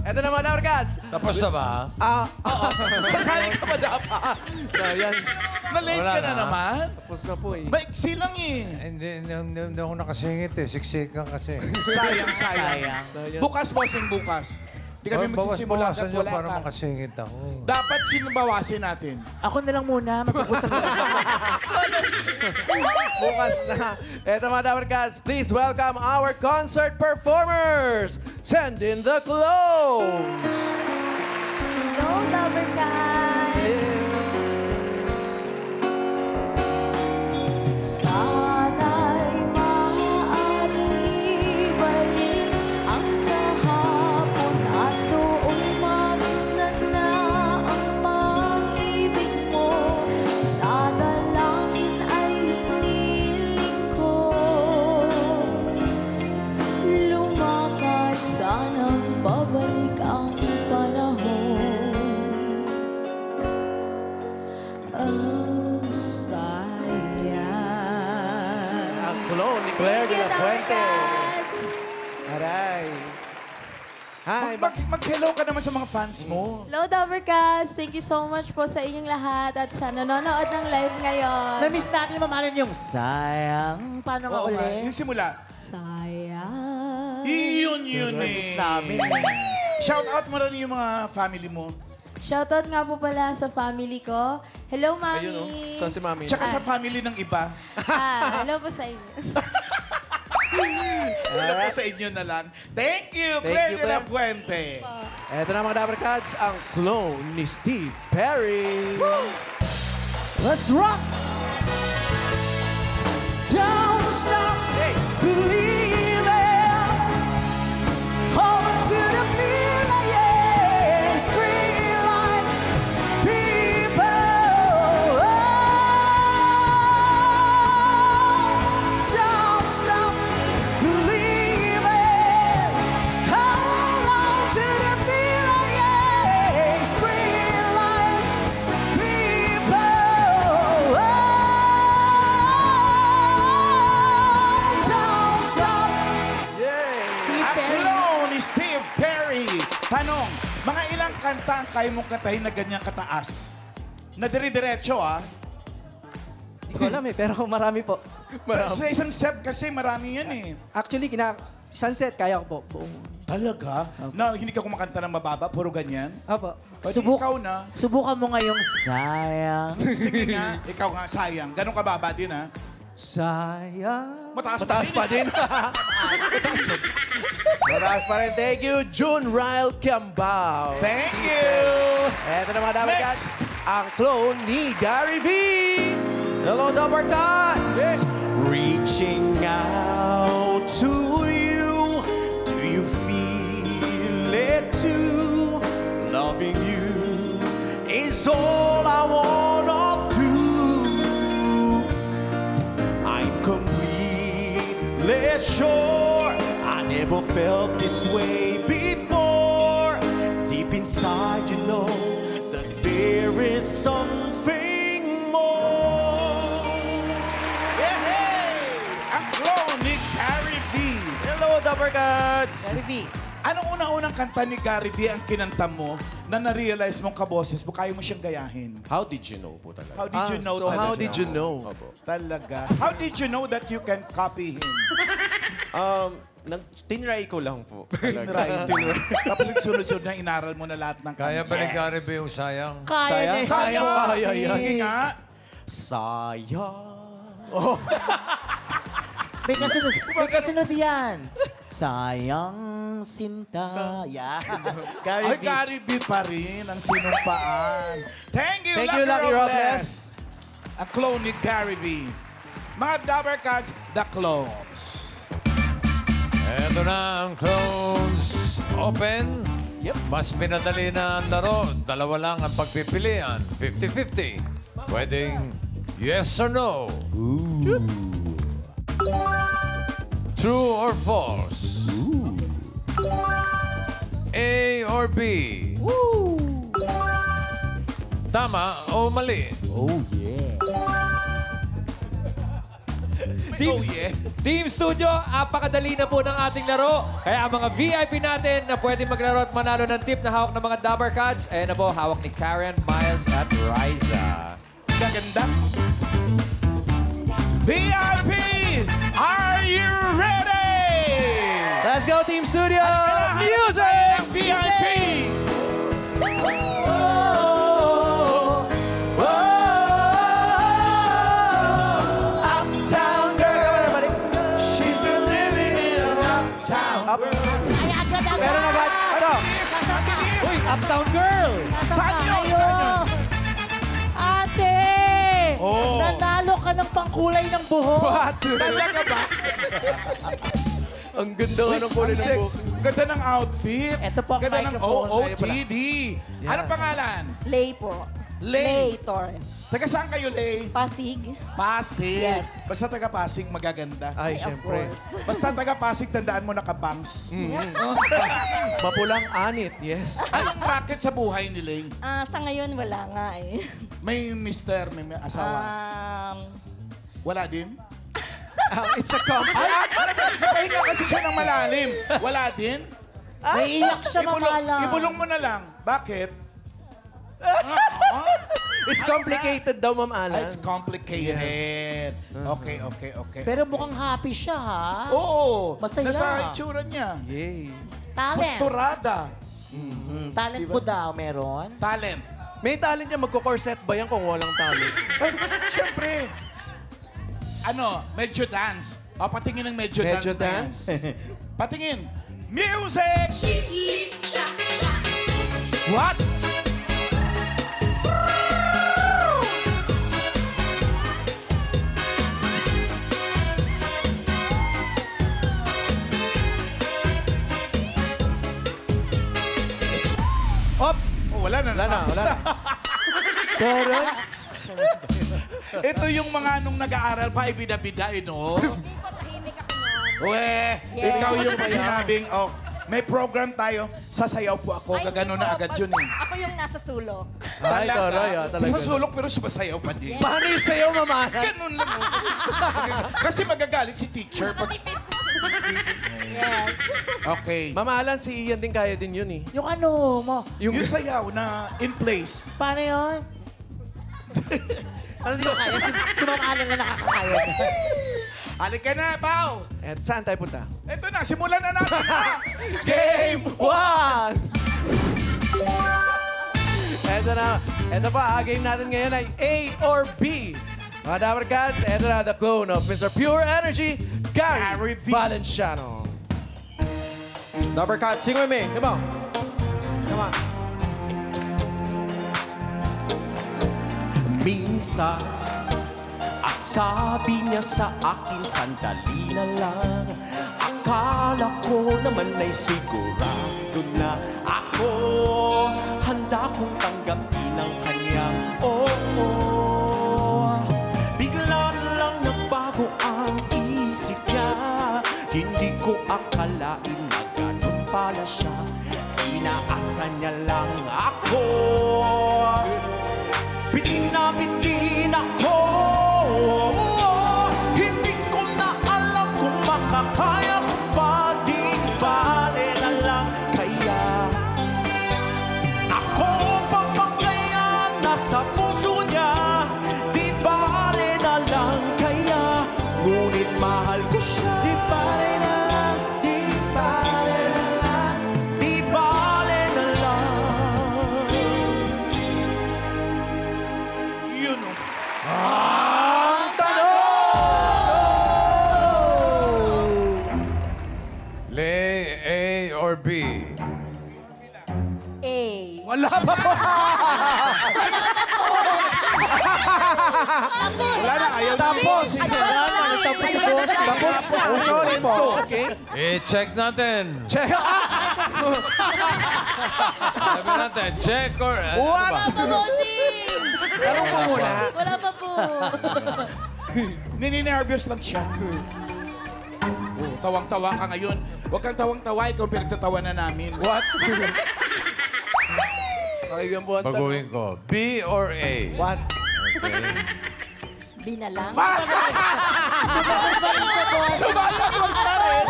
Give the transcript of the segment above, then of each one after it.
Eto naman, our cats. Tapos na ba? Oo. Sasali ka ba dapat? Science. Na-late Wala ka na na. naman. Tapos na po eh. Maiksi lang eh. Hindi ako nakasingit eh. Siksikan kasi. Sayang, sayang. Bukas, bossing, bukas. Hindi kami magsisimula Bawas-bawasan at nyo wala para ka. makasingit ako. Dapat sino bawasin natin? Ako na lang muna. Mag-upos na. Bukas na. Eto mga Dapper Cats, please welcome our concert performers. Send in the clothes. Hello, Dapper Cats! Sana'y maaaring ibalik ang kahapon at doon magisnan na ang pag-ibig mo. Sa dalangin ay hiniling ko, lumakad sanang babalik ang panahon. Oh, sayang. Ang clone ni Claire de la Fuente. Cats! Aray. Hi. Mag-hello ka naman sa mga fans mo. Hello, Dapper Cats! Thank you so much po sa inyong lahat at sa nanonood ng live ngayon. Na-miss natin mamalan yung sayang. Paano nga Oo nga. ulit? Yung simula. Sayang. Yun Na-miss eh. namin. Shout out mo rin yung mga family mo. Shoutout nga po pala sa family ko. Hello, Mami. Ayun, oh. Saan si Mami? Tsaka sa family ng iba. Hello po sa inyo. Wala po sa inyo na lang. Thank you, Thank Claire you, de la Claire. Fuente. Eto na mga Dapper Cats, ang clone ni Steve Perry. Let's rock! Don't stop believing. Hold to the feeling, yeah. Street lights, people. Oh, don't stop believing. Hold on to the feeling, yeah. Street lights, people. Oh, don't stop. At clone ni Steve Perry. Tanong, mga ilang kanta ang kaya mong kantahin na ganyang kataas? Na dire-diretso, ah. Hindi ko alam eh, pero marami po. Sa isang set kasi marami yan eh. Actually, sunset, kaya ko po. Buong. Talaga? Na hindi ka kumakanta ng mababa, puro ganyan? Apo. Pwede ikaw na. Subukan mo ngayong sayang. Sige nga, ikaw nga, sayang. Ganun ka baba din, ha? Sayang. Mataas pa din. Mataas pa rin. Thank you, June Ryle Kiambao. Thank you! Eto na mga Dapper Next. Cats, ang clone ni Gary V. Hello, Dapper Cats. Reaching out to you, do you feel it too? Loving you is all I wanna do. I'm completely sure I never felt this way before. Deep inside, you know that there is something more. Yeah, hey! Ang clone ni Gary V. Hello, Dapper Cats. Gary V. Anong unang-unang kanta ni Gary V ang kinanta mo na na-realize mong kaboses mo, kaya mo siyang gayahin? How did you know po talaga? How did you know So talaga? how did you know? Opo. Talaga. How did you know that you can copy him? Tinry ko lang po. Tinry. Tapos nagsunod-sunod na inaral mo na lahat ng kanta. Kaya ba ni Gary B yung sayang? Kaya na. Kaya. Sige nga. Sayang. May kasunod yan. Sayang sinta. Yeah. Gary Ay, V. Gary B pa rin ang sinumpaan. Thank you, Thank you, Lucky Robles. Robles. Ang clone ni Gary V. Mga Dapper Cats, the clones. Eto na ang clones open. Yep. Mas pinadali na ang laro. Dalawa lang ang pagpipilian. 50-50. Pwedeng yes or no. True or false? A or B? Tama o mali? Oh, yeah. Oh, yeah. Team Studio, apakadali na po ng ating laro. Kaya ang mga VIP natin na pwede maglaro at manalo ng tip na hawak ng mga Dabber Cats, ayan na po, hawak ni Karen, Miles at Riza. Gaganda. VIPs, are you ready? Let's go, Team Studio! Music! VIP! Uptown girl, everybody. She's been living in an uptown world. Ay, agad-agad. Meron agad. Ano? Uy, Uptown Girl! Saan yun? Ate! Oh. Nanalo ka ng pangkulay ng buhok. What? Talaga ba? Ang ganda nga ng kulay ng buhok. Ganda ng outfit. Ito po ang Ganda ng microphone. OOTD. Anong pangalan? Lay po. Lay. Torres. Taga saan kayo, Lay? Pasig. Pasig. Yes. Basta taga Pasig, magaganda. Ay, Of syempre. course. Basta taga Pasig, tandaan mo nakabangs. Mapulang anit, yes. Anong racket sa buhay ni Lay? Sa ngayon, wala nga eh. May mister, may asawa. Wala din? It's a compliment. Napahinga kasi siya ng malalim. Wala din? Naiiyak siya, mamala. Ibulong mo na lang. Bakit? It's complicated daw, Ma'am Alan. It's complicated. Okay. Pero mukhang happy siya, ha? Oo. Masaya. Nasa itsura niya. Yay. Talent. Posturada. Talent mo daw, meron? Talent. May talent niya, magko-corset ba yan kung walang talent? Ay, siyempre. Medyo dance. O, patingin ng medyo, Medyo dance. dance? Patingin. Music! What? Op! Wala na. Wala na. Ito yung mga nung nag-aaral pa, ibida-bida, no? Tahimik ako noon. Uwe, Yes. ikaw yung sinabing, may program tayo, sasayaw po ako, gagano hindi na po. agad yun eh. Ako yung nasa sulok. Ay, taray, talaga. Masulok pero sumasayaw pa din. Paano yung sayo, Ma'am Alan? Ganun lang. Kasi magagalit si teacher. Nakatipid. Yes. Okay. Ma'am Alan, si Ian din kaya din yun eh. Yung ano mo? Yung sayaw na in place. Paano yun? Ano dito? Kaya si Ma'am Alan na nakakakaya. Halika na, Pao. At saan tayo punta? Ito na, simulan na natin. Game 1! Ito na. Ito pa, game natin ngayon ay A or B. Mga Dabber Cats, ito na, the clone of Mr. Pure Energy, Gary Valenciano. Dabber Cats, sing with me. Come on. Come on. Minsan, at sabi niya sa akin, sandali na lang. Akala ko naman ay sigurado na ako handa kong tanggapin ang kanyang oo. Bigla lang nagbago ang isip niya. Hindi ko akalain na ganun pala siya. Inaasan niya lang ako. Bitin na bitin ako. Hindi ko na alam kung makakaya ko pa. Di bale na lang kaya ako papagaya nasa puso niya. Di bale na lang kaya ngunit mahal ko siya. Di bale na lang, di bale na lang, di bale na lang. Yun o. Lay, A or B? A. Wala pa po. Wala na, ayaw na. Tapos. Tapos siguro. Tapos. Oh, sorry po. Okay. I-check natin. Check. Sabi natin, check or... What? Ano ba? Bossing! Tanong ko muna. Wala pa po. Nininervyos lang siya. Tawang-tawa ka ngayon. Huwag kang tawang-tawa, ikaw pinagtatawanan namin. What? Pakinggan po ang tanong. Baguhin ko. B or A? What? Okay. Binalang. Sumasagot pa rin.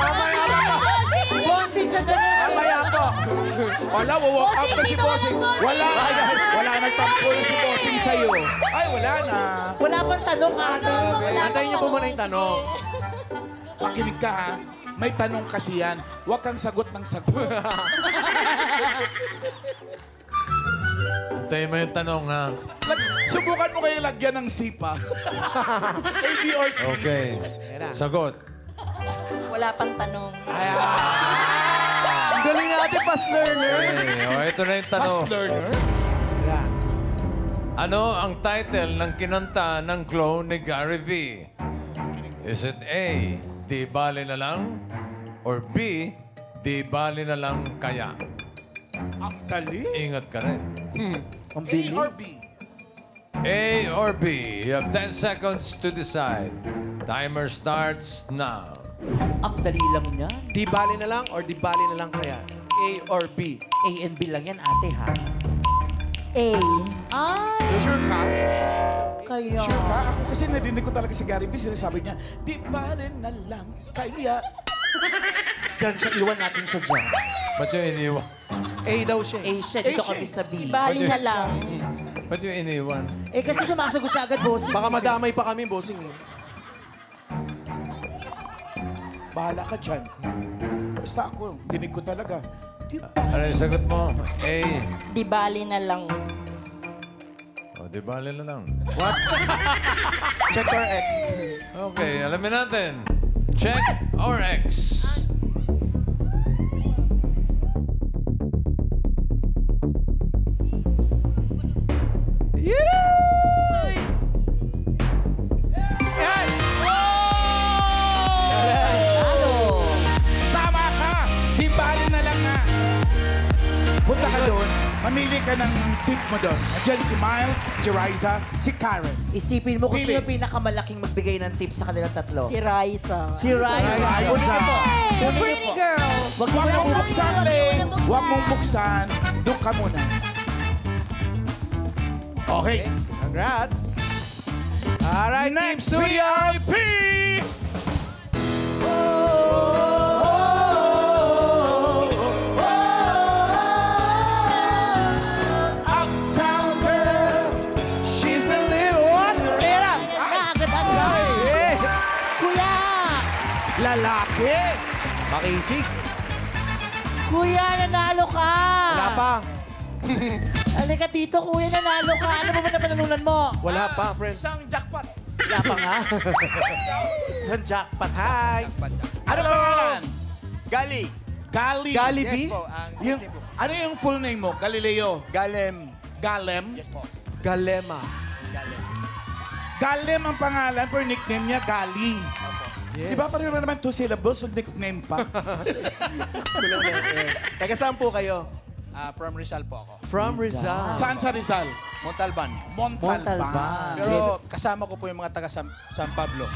Bossing, sandali. Mamaya po. Wala, wawak up na si Bossing. Wala. Wala nagtampo si Bossing sa'yo. Ay, wala na. Wala pang tanong, ate. Antayin niyo po muna yung tanong. Makinig ka, ha? May tanong kasi yan. Huwag kang sagot ng sagot. Antayin mo yung tanong, ha? Subukan mo kayo lagyan ng sipa. A, B, or C. Okay. Sagot. Wala pang tanong. Ang galing natin, fast learner. Okay, ito na yung tanong. Fast learner. Ayan. Ano ang title ng kinanta ng clone ni Gary V? Is it A, Di Bali na Lang? Or B, Di Bali na Lang Kaya? Ang dali. Ingat ka rin. A or B? A or B? You have 10 seconds to decide. Timer starts now. Ang dali lang yan. Di bali na lang or di bali na lang kaya? A or B? A and B lang yan, ate, ha? A. Ay, Sure ka? kaya. Sure ka? Ako kasi narinig ko talaga si Gary B. Sinasabi niya, di bale na lang kaya. Diyan siya, iwan natin siya dyan. Ba't yung iniwan? A daw siya. A siya, dito siya. kami sa B. Bali na lang. Ba't yung iniwan? Eh, kasi sumasagot siya agad, bossing. Baka madamay pa kami, bossing. Bahala ka dyan. Basta ako, dinig ko talaga. Di ba? Ano yung sagot mo? A. Di bali na lang. O, Di Bali na Lang. Check or X. Okay, alamin natin. Check or X? Tama ka! Di bali na lang nga. Punta ka doon, mamili ka ng tip mo doon. Andiyan si Miles, si Riza, si Karen. Isipin mo kung Pili. sino yung pinakamalaking magbigay ng tips sa kanilang tatlo. Si Raisa. Si Ryan. Riza. Hey, pretty girl. Wag Huwag mo mong na buksan, Huwag Len. mo na buksan. Huwag mong buksan. Doon ka muna. Okay. Congrats. Alright, Team Next Studio. VIP! Uptown girl, she's been living what? Yes. Kuya! Lalaki! Makisig. Kuya, nanalo ka! Wala pa. Halika dito, kuya, nanalo ka. Ano ba na panalunan mo? Wala pa, friends. Wala pa nga. Isang jackpot. Hi. Ano pangalan? Gali. Gali. Gali B? Yes po, ang Yung, nickname po. ano yung full name mo? Galileo? Galem. Galem? Yes po. Galema. Galem. Galem ang pangalan, pero nickname niya Gali. Opo. Yes. Di ba pareho na naman 2 syllables ang nickname pa? Taga saan po kayo? From Rizal po ako. From Rizal. Saan sa Rizal? Montalban. Montalban. Pero kasama ko po yung mga taga San Pablo.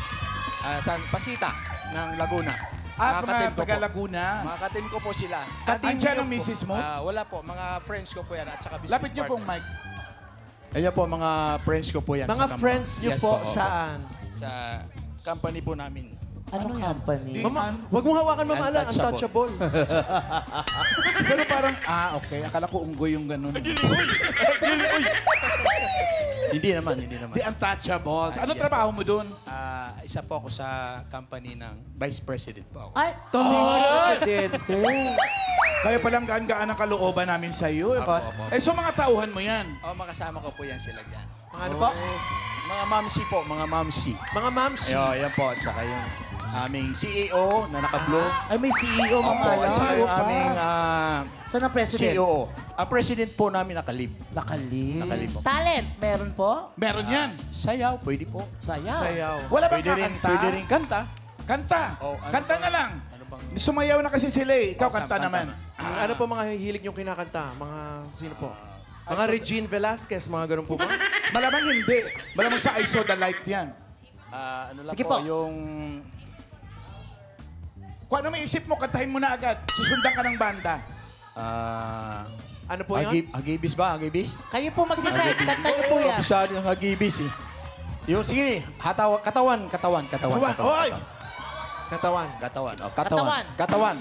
San Pasita ng Laguna. At katim mga ko taga po. Laguna. Mga katim ko po sila. Andiyan ang misis mo? Wala po. Mga friends ko po yan. At saka business Lapit niyo pong partner. mic. Ayan po, mga friends ko po yan. Mga sa company. friends niyo Yes po opo. saan? Sa company po namin. Anong company? Mama, wag mong hawakan, Mama Alan. Untouchable. Untouchable. Pero parang, okay. Akala ko unggoy yung ganun. Hindi naman. The Untouchables. Ano Yes, trabaho mo dun? Isa po ako sa company ng Vice President po ako. Ay, Presidente. Kaya palang gaan-gaan ang kalooban namin sa iyo. Opo, opo. Eh, so mga tauhan mo yan. Makasama ko po yan sila dyan. Mga ano po? Mga mamsi po, mga mamsi. Mga moms. Yan po. At saka yung aming CEO na naka-blue. ay may CEO, Opo, mga at saka yung aming Saan ang president? COO. Ang president po namin nakalib. Nakalib. Nakalib po. Talent, meron po? Meron yan. Sayaw, pwede po. Sayaw. Sayaw. Wala bang Pwede rin, kakanta? pwede rin kanta. Kanta. Oh, ano Kanta bang- na lang. Ano bang... Sumayaw na kasi sila eh. Ikaw Oh, kanta kanta naman. Ano po mga hilig niyong kinakanta? Mga sino po? Mga so- Regine Velasquez, mga ganun po ba? Malamang hindi. Malamang sa I Saw the Light yan. ano lang Sige po, po. yung... Kung ano may isip mo, kantahin mo na agad. Susundan ka ng banda. Ano po yun? Hagibis ba? Hagibis? Kayo po mag-decide. Kanta niyo po yan. Kabisado ng Hagibis eh. Yung, sige, katawan. Oy! Katawan. Katawan. Oh, katawan.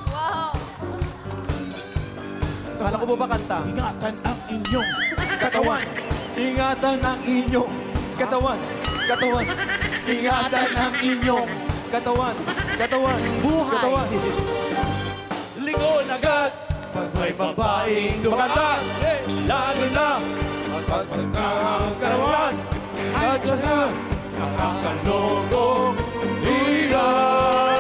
Wow! Kala ko po ba kanta? Ingatan ang inyong katawan. Ingatan ang inyong katawan. Ingatan ang inyong katawan. Buhay. Lingon agad. Pag may babaeng Maganda! Lalo na! Ang katawan. At saka nakakalogong liran.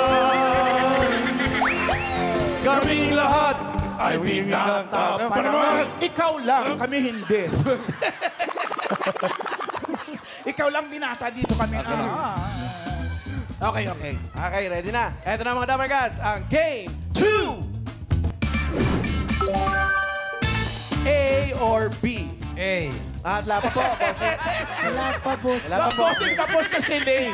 Kaming lahat ay pinagtapanaman. Ikaw lang, kami hindi. Ikaw lang binata dito kami. Okay. Okay, ready na. Eto na mga Dapper Cats, ang Game 2! A or B? A. Wala pa po, bossing. Tapos na si Lay.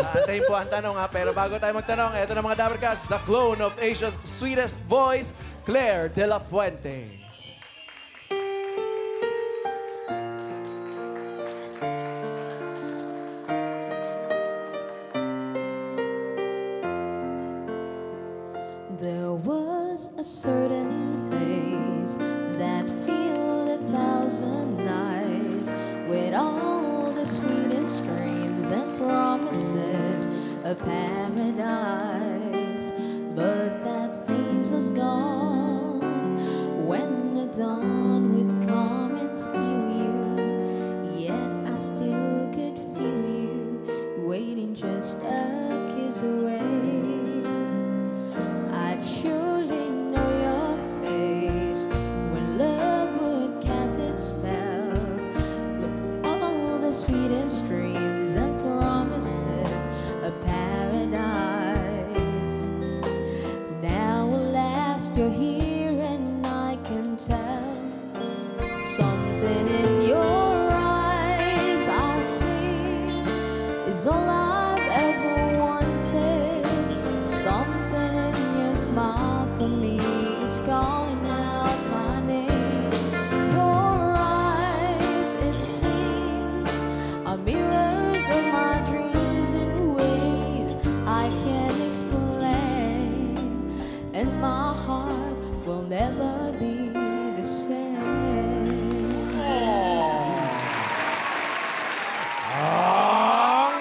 Antayin po ang tanong ha. Pero bago tayo magtanong, eto na mga Dapper Cats, the clone of Asia's sweetest voice, Claire De La Fuente. There was a certain face that filled 1,000 nights with all the sweetest dreams and promises of paradise. But that face was gone when the dawn would come and steal you. Yet I still could feel you waiting just a kiss away. I'd surely know your face when love would cast its spell. But all the sweetest dreams and promises of paradise. Now alas, you're here and I can tell something in your eyes I see is all I've ever wanted. Something in your smile for me is calling out my name. Your eyes, it seems, are mirrors of my dreams in ways I can't explain. And my heart will never be the same. Ang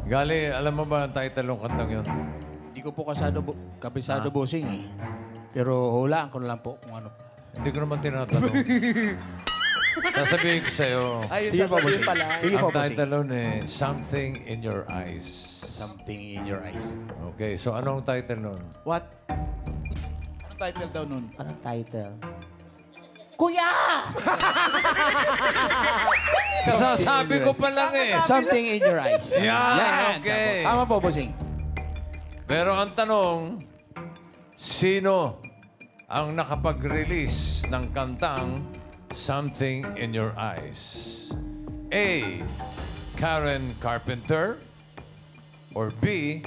Gali, alam mo ba ang title ng kantang yun? Hindi ko po kabisado bossing eh. Pero hulaan ko na lang po kung ano. Hindi ko naman tinatanong. Sasabihin ko sa'yo, Ay, Sige po, sasabihin bossing. pala. Sige po, ang bossing. title nun eh, Something in Your Eyes. Something in your eyes. Okay, so anong title nun? What? Anong title daw nun? Anong title? Kasasabi ko pa lang eh. Something in your eyes. Yan, okay. Tama po, bossing. Pero ang tanong, sino ang nakapag-release ng kantang Something in Your Eyes? A. Karen Carpenter or B.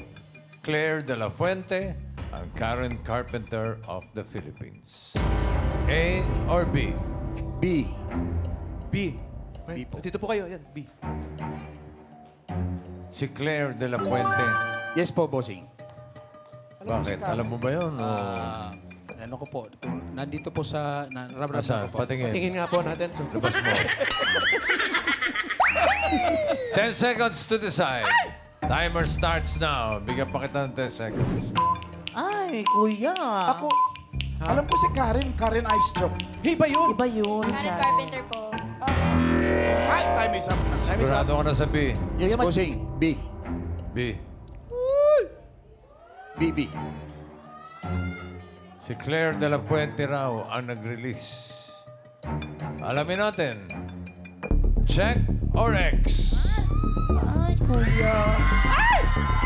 Claire De La Fuente, ang Karen Carpenter of the Philippines? A or B? B. B. B po. Dito po kayo. Yan, B. Si Claire De La Fuente. Yes po, bossing. Bakit? Alam mo ba yun? o Ano ko po, nandito po sa... Ramram Nasaan? ko po. Patingin. Tingin nga po natin. So. Labas mo. 10 seconds to decide. Timer starts now. Bigyan pa kita ng 10 seconds. Ay, kuya. Ako, alam ko si Karen Ice Chop. Iba yun. Iba yun. Karen Carpenter po. Ay, time is up na. Sigurado ka na sa B. Yes, bossing. B. B. B. Si Claire De La Fuente raw ang nag-release. Alamin natin. Check or X? Ay, kuya. Ay!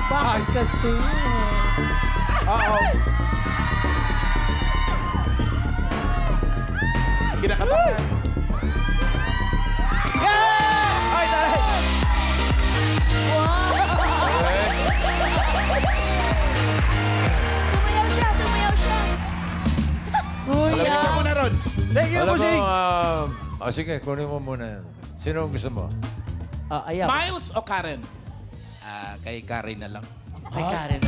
Bakit kasi? Kinakabahan. Ay, taray! Sumayaw siya! Sumayaw siya! Sige, kunin mo muna yan. Sino ang gusto mo? Ayan. Miles o Karen? Kay Karen na lang. Kay Karen.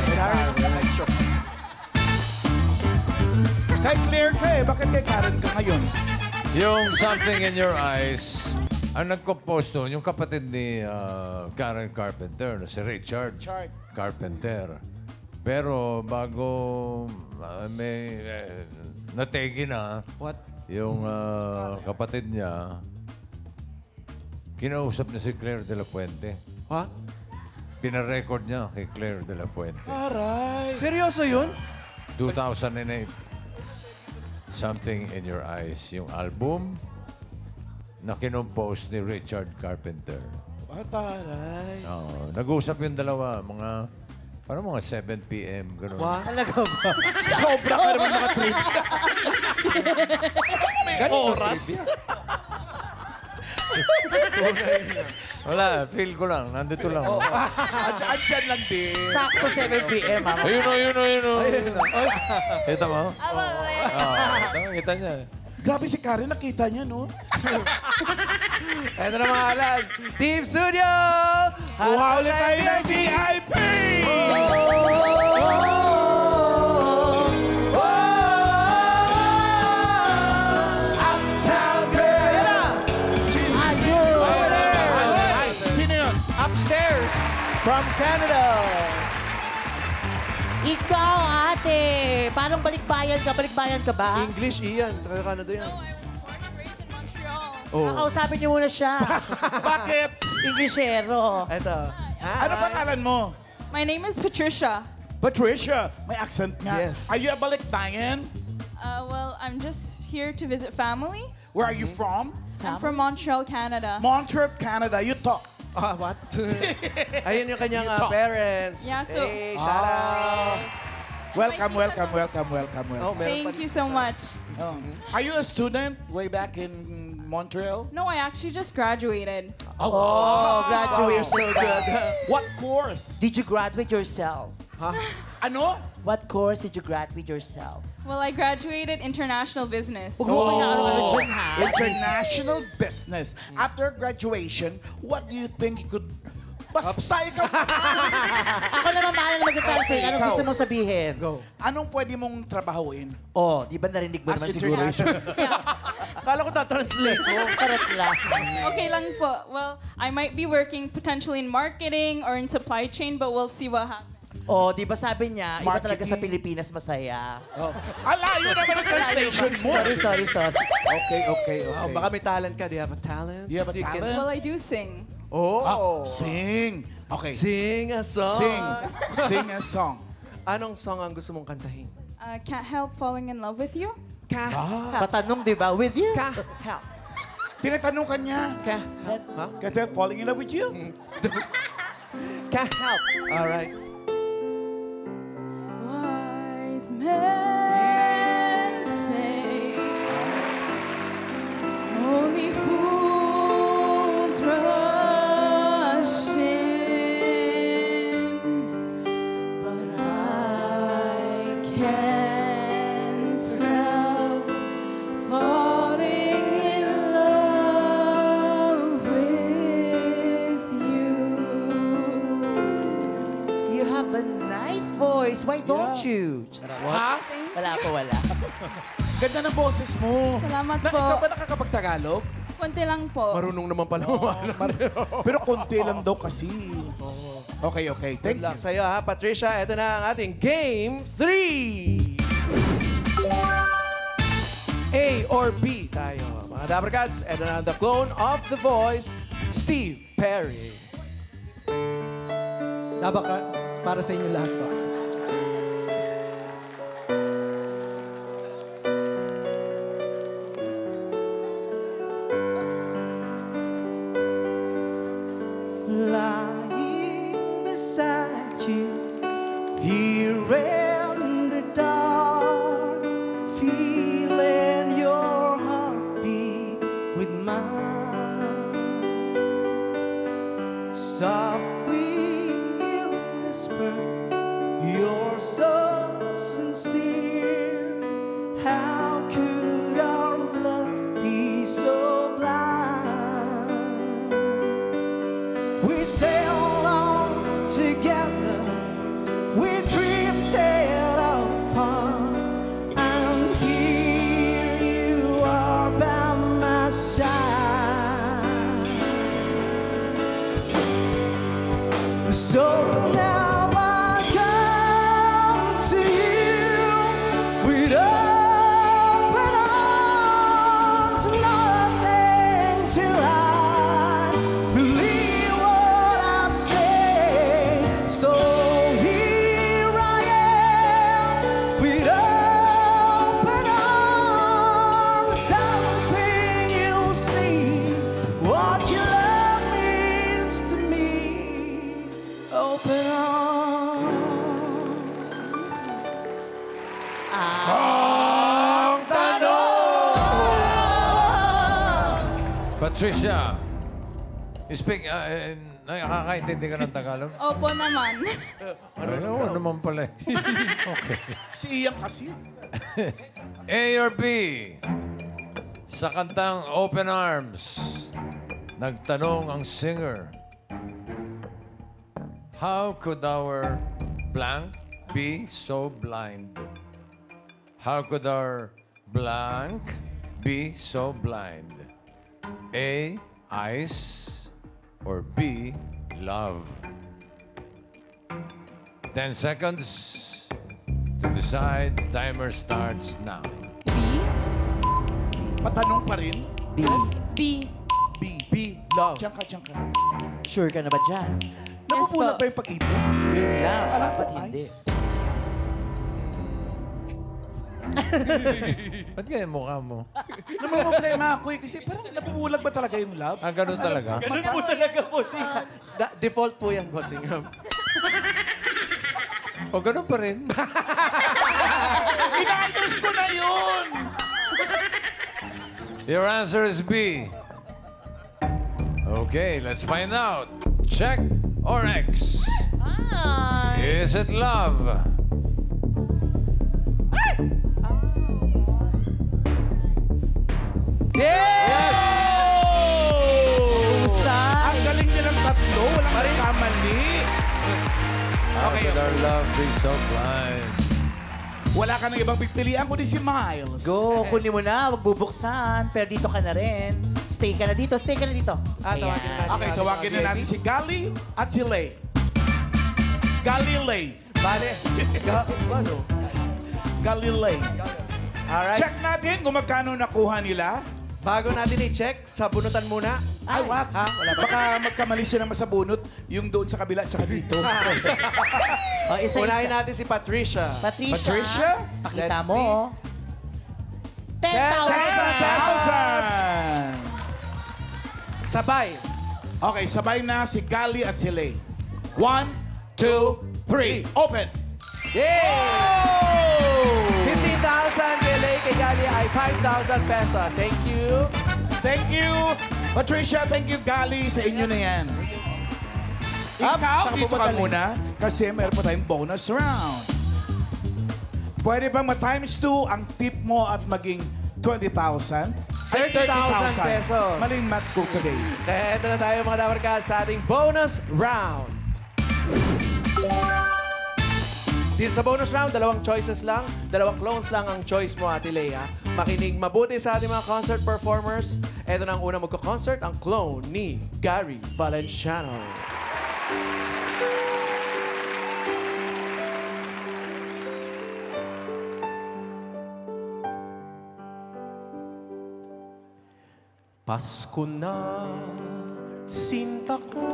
Kay Claire ka eh. Bakit kay Karen ka ngayon? Yung Something in Your Eyes, ang nag-compose doon, yung kapatid ni Karen Carpenter, si Richard Carpenter. Pero bago may nategi na, yung kapatid niya, kinausap niya si Claire de la Fuente. Ha? Pinarecord niya kay Claire de la Fuente. Aray. Seryoso yun? 2008. Something in Your Eyes, yung album na kinompose ni Richard Carpenter. Taray. Nag-uusap yung dalawa, parang mga 7 p.m. Ganun. Talaga ba? Sobra ka naman nakatrip. May oras. Wala, feel ko lang. Nandito lang. Andyan lang din. Sakto 7 p.m. Ayun o. Kita mo? Kita niya. Grabe si Karen, nakita niya, no? Ito na mga alam. Team Studio! Kuha ulit tayo ng VIP! Uptown Girl! Sino yun? Upstairs! From Canada! Ikaw, ate. Parang balikbayan ka ba? English, Ian. Taga Canada yan. Kakausapin niyo muna siya. Bakit? Englishero. Ito. Ano pangalan mo? My name is Patricia. Patricia. May accent nga. Yes. Are you a balikbayan? Well, I'm just here to visit family. Where are you from? I'm from Montreal, Canada. Montreal, Canada. You talk. What? Ayun yung kanyang You talk. parents. Yeah, so- Hey, shout out. Welcome. Oh, meron pa Thank you so much. Are you a student way back in Montreal? No, I actually just graduated. Oh, graduate. So good. What course? Did you graduate yourself? Ano? What course did you graduate yourself? Well, I graduated international business. Huwag mo ano dyan, ha? International business. After graduation, what do you think you could... Basta ikaw... Ako naman bahala na mag-translate. Anong Ikaw. gusto mong sabihin? Go. Anong pwede mong trabahuin? Oh, di ba narinig mo As naman siguro? international. Kala ko ta-translate mo. Karat lang. Okay lang po. Well, I might be working potentially in marketing or in supply chain, but we'll see what happens. Oh, di ba sabi niya, iba talaga sa Marketing. Pilipinas masaya. Alayo naman ang translation mo. Sorry. Okay. Oh, baka may talent ka. Do you have a talent? You have a can- talent? Well, I do sing. Oh. Sing. Okay. Sing a song. Sing a song. Anong song ang gusto mong kantahin? Can't help falling in love with you. Ka. Patanong, di ba? With you? Ka. Help. Tinatanong ka niya. Ka. Help. Ha? Can't help falling in love with you? Ka. Help. All right. Wise men say only fools rush in, but I can't help falling in love with you. You have a nice voice. Why don't you? Ha? Wala po, wala. Ganda ng boses mo. Salamat po. Ikaw ba nakakapagtagalog? Konti lang po. Marunong naman pala. Pero konti lang daw kasi. Okay. Good Thank you. luck sa'yo, ha, Patricia. Ito na ang ating Game 3. A or B tayo. Mga Dapper Cats, ito na the clone of The Voice, Steve Perry. Daba ka, para sa inyo lahat po. Lying beside you, here in the dark, feeling your heartbeat with mine. Softly you whisper, you're so sincere. How could our love be Now I come to you with open arms, nothing to hide. Believe what I say. So here I am with open arms, hoping you'll see what your love means to me. Open arms. Ang tanong! Patricia, speak, nakakaintindi ka ng Tagalog? Opo naman. Oo naman pala. Okay. Si Ian kasi. A or B? Sa kantang Open Arms, nagtanong ang singer, how could our blank be so blind? How could our blank be so blind? A, ice, or B, love? 10 seconds to decide. Timer starts now. B. Patanong pa rin. Yes. B. B. Love. Diyan ka. Sure ka na ba dyan? Napupulag po. ba yung pag-ibig? Yun lang. Alam ko, Dapat hindi. ice. Ba't kaya mukha mo? Namumblema ako eh. Kasi parang napupulag ba talaga yung love? Ah, ganun talaga? Ganun po talaga, bossing. Default po yan, bossing. O ganun pa rin? Inayos ko na yun! Your answer is B. Okay, let's find out. Check or X? Is it love? Ang galing nilang tatlo. Walang nagkamali. How could our love be so blind? Wala ka ng ibang pipilian kundi si Miles. Go, kunin mo na. Huwag bubuksan. Pero dito ka na rin. Stay ka na dito. Stay ka na dito. Tawagin Ayan. natin. Okay, tawagin na natin si Gali at si Lay. Galilei. Bale. Ano? Galilei. Alright. Check natin kung magkano nakuha nila. Bago natin i-check, sabunutan muna. Ay, wag. Ha? Wala ba? Baka magkamali siya naman sa bunot, yung doon sa kabila at saka dito. Oh, isa-isa. Unahin natin si Patricia. Patricia? Pakita Let's mo. see. 10,000! 10,000! Sabay. Okay, sabay na si Gali at si Lay. 1, 2, 3, open! Yay! 15,000 kay Lay, kay Gali ay 5,000 pesos. Thank you. Thank you, Patricia. Thank you, Gali. Sa inyo na yan. Up, Ikaw, saka dito ka bumagaling. muna kasi meron pa tayong bonus round. Pwede bang ma-times 2 ang tip mo at maging 20,000? 30,000 pesos. Maling math ko today. Kaya ito na tayo mga Dabarkad sa ating bonus round. Dito sa bonus round, dalawang choices lang, dalawang clones lang ang choice mo, Ate Lea. Makinig mabuti sa ating mga concert performers. Ito na ang unang magko-concert, ang clone ni Gary Valenciano. Pasko na, sinta ko,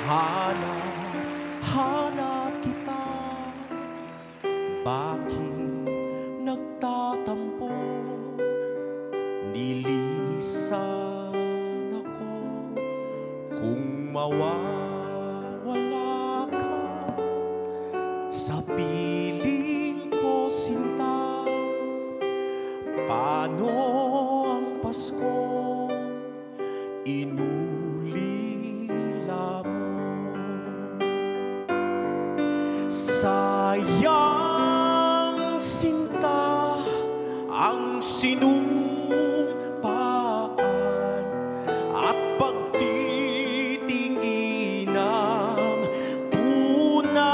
hanap kita. Bakit nagtatampo? Nilisan ako kung mawawala ka. Sa piling ko, sinta, paano ang Pasko inulila mo? Sayang, sinta, ang sinumpaan at pagtitingin ng tunay.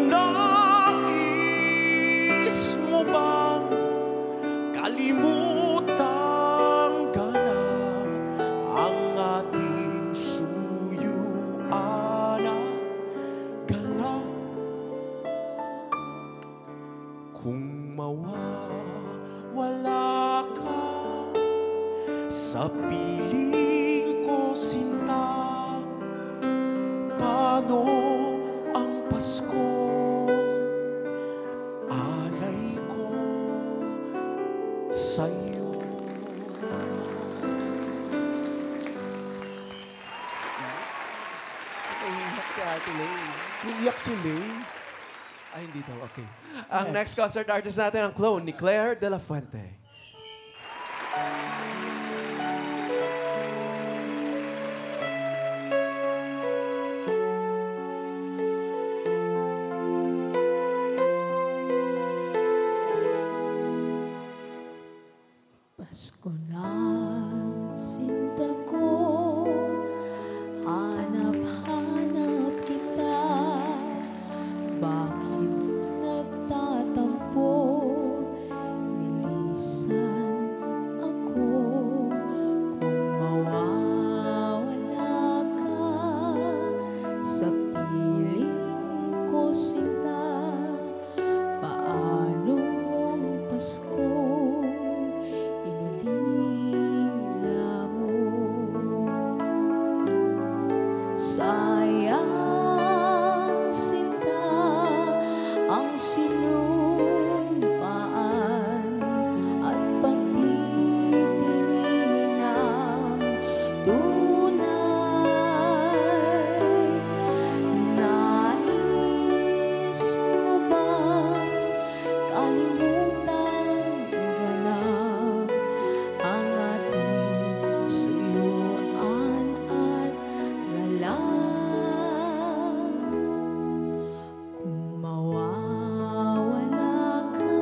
Nais mo bang kalimutan ka na ang ating Ano ang Paskong alay ko sa'yo? Iyak si Ate Lay. Iiyak si Lay. Ay, hindi daw. Okay. Ang next concert artist natin, ang clone ni Claire de la Fuente. Pasko na, sinta ko, hanap-hanap kita. Bakit nagtatampo, nilisan ako. Kung mawawala ka, sa piling ko sinta. Paanong Pasko inulila mo? Sayang sinta ang sinumpaan at pagtitingin ng tunay. Nais mo bang kalimutan ganap ang ating suyuan at galak? Kung mawawala ka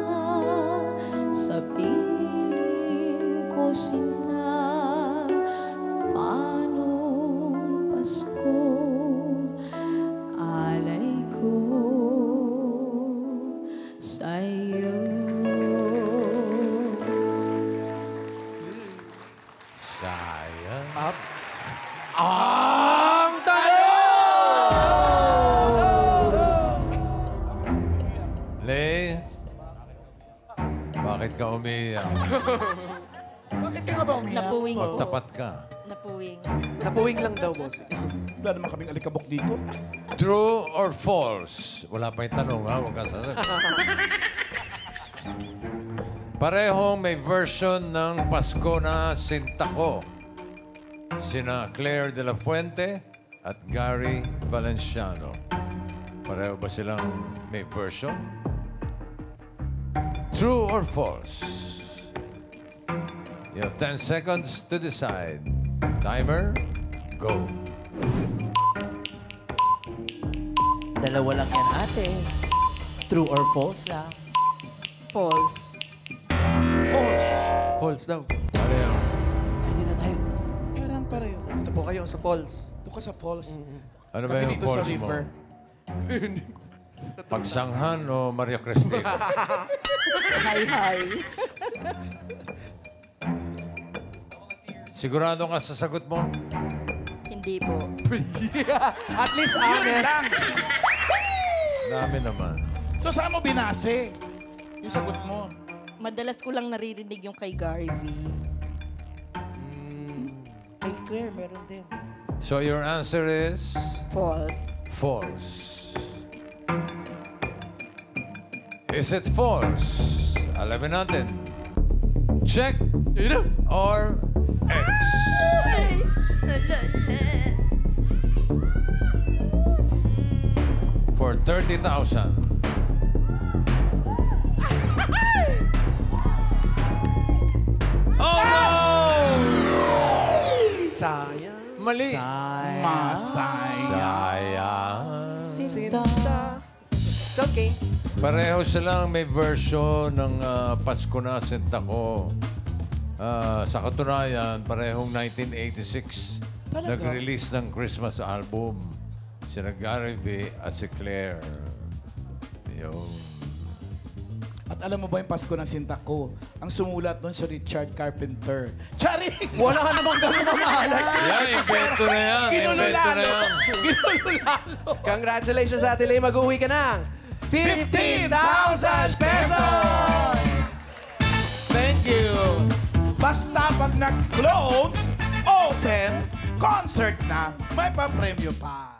sa piling ko sinta, paanong Pasko alay ko sa'yo? Sayang. Ang tanong! Lay, bakit ka umiiyak? Bakit ka nga ba umiyak? Napuwing. Magtapat ka. Napuwing. Napuwing lang daw, boss. Wala naman kaming alikabok dito. True or false? Wala pa yung tanong, ha? Huwag ka sasagot. Parehong may version ng Pasko na Sinta Ko. Sina Claire de la Fuente at Gary Valenciano. Pareho ba silang may version? True or false? You have 10 seconds to decide. Timer, go. Dalawa lang yan, ate. True or false lang? False. False. False daw. Pareho. Ay, dito tayo. Parang pareho. Ito po kayo sa false. Doon ka sa false. Ano ba Kami yung dito sa false mo? river. Pagsanghan o Maria Cristina? Hi. Sigurado ka sa sagot mo? Hindi po. At least honest. Dami naman. So saan mo binase? Yung sagot mo. Madalas ko lang naririnig yung kay Gary V. Kay Claire, meron din. So your answer is False. false. Is it false? Alamin natin. Check or X? For 30,000. Oh no! Sayang. Mali. Masaya. Sayang. Sinta. It's okay. Pareho silang may version ng Pasko na Sinta Ko. Sa katunayan, parehong 1986 nag-release ng Christmas album. Sina Gary V at si Claire. Yung... At alam mo ba yung Pasko ng Sinta Ko? Ang sumulat doon si Richard Carpenter. Charing! Wala ka namang gano'n na mahalan. Yan, invento na yan. Invento na yan. Ginululalo. Congratulations, Ate Lay. Mag-uwi ka ng 15,000 pesos! Thank you. Basta pag nag-close, open, concert na, may pa-premyo pa.